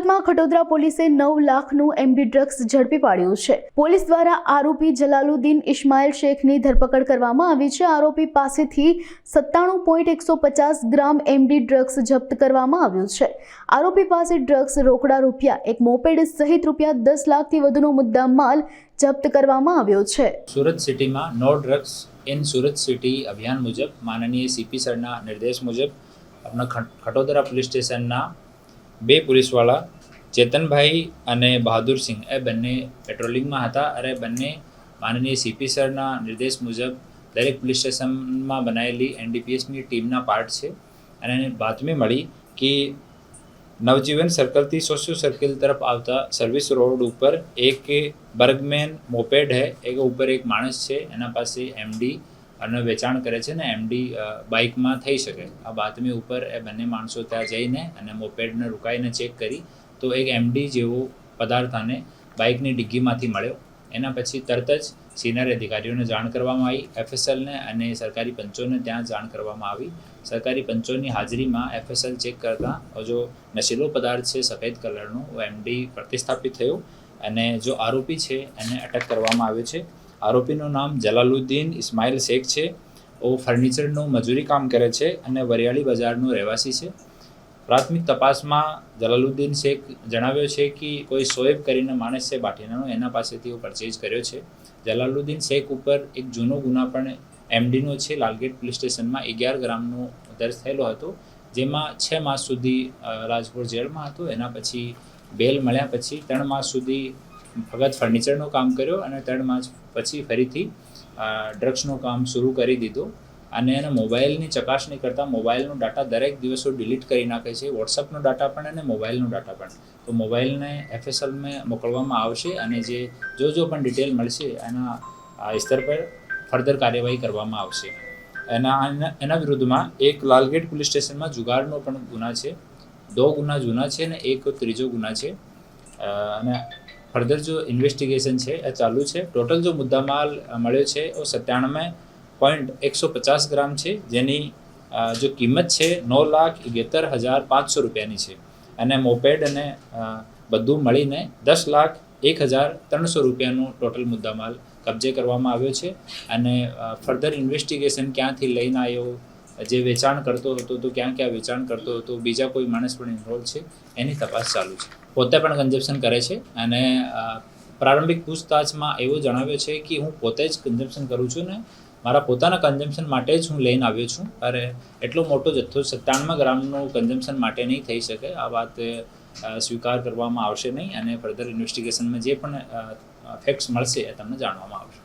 સુરતમાં ખટોદરા પોલીસે 9 લાખનું એમડી ડ્રગ્સ ઝડપી પાડ્યું છે। પોલીસ દ્વારા આરોપી જલાલુદ્દીન ઇસ્માઇલ શેખની ધરપકડ કરવામાં આવી છે। આરોપી પાસેથી 97.150 ગ્રામ એમડી ડ્રગ્સ જપ્ત કરવામાં આવ્યું છે। આરોપી પાસે ડ્રગ્સ, રોકડા રૂપિયા, એક મોપેડ સહિત રૂપિયા 10 લાખથી વધુનો મુદ્દામાલ જપ્ત કરવામાં આવ્યો છે। સુરત સિટીમાં no drugs in Surat city અભિયાન મુજબ માનનીય સીપી સરના નિર્દેશ મુજબ આપણા ખટોદરા પોલીસ સ્ટેશનના બે પોલીસવાળા ચેતનભાઈ અને બહાદુરસિંહ એ બંને પેટ્રોલિંગમાં હતા અને બંને માનનીય સીપી સરના નિર્દેશ મુજબ દરેક પોલીસ સ્ટેશનમાં બનાવેલી એનડીપીએસની ટીમના પાર્ટ છે અને એને બાતમી મળી કે નવજીવન સર્કલથી સોશિયો સર્કલ તરફ આવતા સર્વિસ રોડ ઉપર એક બર્ગમેન મોપેડ હે એક ઉપર એક માણસ છે એના પાસે એમડી અને વેચાણ કરે છે ને એમડી બાઇકમાં થઈ શકે। આ બાતમી ઉપર એ બંને માણસો ત્યાં જઈને અને મોપેડને રોકાઈને ચેક કરી તો એક એમડી જેવો પદાર્થ આને બાઇકની ડિગ્ગીમાંથી મળ્યો। એના પછી તરત જ સિનિયર અધિકારીઓને જાણ કરવામાં આવી, એફએસએલને અને સરકારી પંચોને ત્યાં જાણ કરવામાં આવી। સરકારી પંચોની હાજરીમાં એફએસએલ ચેક કરતાં જો નશીલો પદાર્થ છે સફેદ કલરનો એમડી પ્રતિસ્થાપિત થયો અને જો આરોપી છે એને અટક કરવામાં આવ્યો છે। આરોપીનું નામ જલાલુદ્દીન ઇસ્માઇલ શેખ છે। वो ફર્નિચરનું મજૂરી કામ કરે છે અને વરિયાળી બજારનો રહેવાસી છે। પ્રાથમિક તપાસમાં જલાલુદ્દીન શેખ જણાવ્યો છે કે કોઈ શોએબ કરીને માણસ છે બાટીનાનો એના પાસેથી પરચેઝ કર્યો છે। જલાલુદ્દીન શેખ ઉપર એક જૂનો ગુના પણ એમડીનો છે। લાલગેટ પોલીસ સ્ટેશનમાં 11 ગ્રામનો દર્જ થયેલો હતો, જેમાં 6 માસ સુધી રાજકોટ જેલમાં હતો। એના પછી બેલ મળ્યા પછી 3 માસ સુધી ફક્ત ફર્નિચરનું કામ કર્યો અને 3 માસ પછી ફરીથી ડ્રગ્સનું કામ શરૂ કરી દીધું અને એના મોબાઈલની ચકાસણી કરતાં મોબાઈલનો ડાટા દરેક દિવસો ડિલીટ કરી નાખે છે, વોટ્સઅપનો ડાટા પણ અને મોબાઈલનો ડાટા પણ। તો મોબાઈલને એફએસએલમાં મોકલવામાં આવશે અને જે જો પણ ડિટેલ મળશે એના સ્તર પર ફર્ધર કાર્યવાહી કરવામાં આવશે। એના વિરુદ્ધમાં એક લાલગેટ પોલીસ સ્ટેશનમાં જુગારનો પણ ગુના છે, 2 ગુના જૂના છે અને એક ત્રીજો ગુના છે અને ફર્ધર जो इन्वेस्टिगेशन है ये चालू है। टोटल जो मुद्दामाल મળ્યો છે वो 97.150 ગ્રામ છે, જેની जो કિંમત છે 9,71,500 રૂપિયાની છે અને મોપેડ અને બધું મળીને 10,01,300 રૂપિયાનો ટોટલ મુદ્દામાલ કબજે કરવામાં આવ્યો છે અને ફર્ધર ઇન્વેસ્ટિગેશન ક્યાંથી લઈને આવ્યો, જે વેચાણ કરતો હતો તો ક્યાં વેચાણ કરતો હતો, બીજા કોઈ માણસ પણ ઇન્વોલ્વ છે એની તપાસ ચાલુ છે। પોતે પણ કન્ઝમ્પશન કરે છે અને પ્રારંભિક પૂછતાછમાં એવું જણાવ્યું છે કે હું પોતે જ કન્ઝમ્પશન કરું છું ને મારા પોતાના કન્ઝમ્પશન માટે જ હું લઈને આવ્યો છું અને એટલો મોટો જથ્થો 97 ગ્રામનું કન્ઝમ્પશન માટે નહીં થઈ શકે। આ વાત સ્વીકાર કરવામાં આવશે નહીં અને ફર્ધર ઇન્વેસ્ટિગેશનમાં જે પણ ફેક્ટ્સ મળશે એ તમને જાણવામાં આવશે।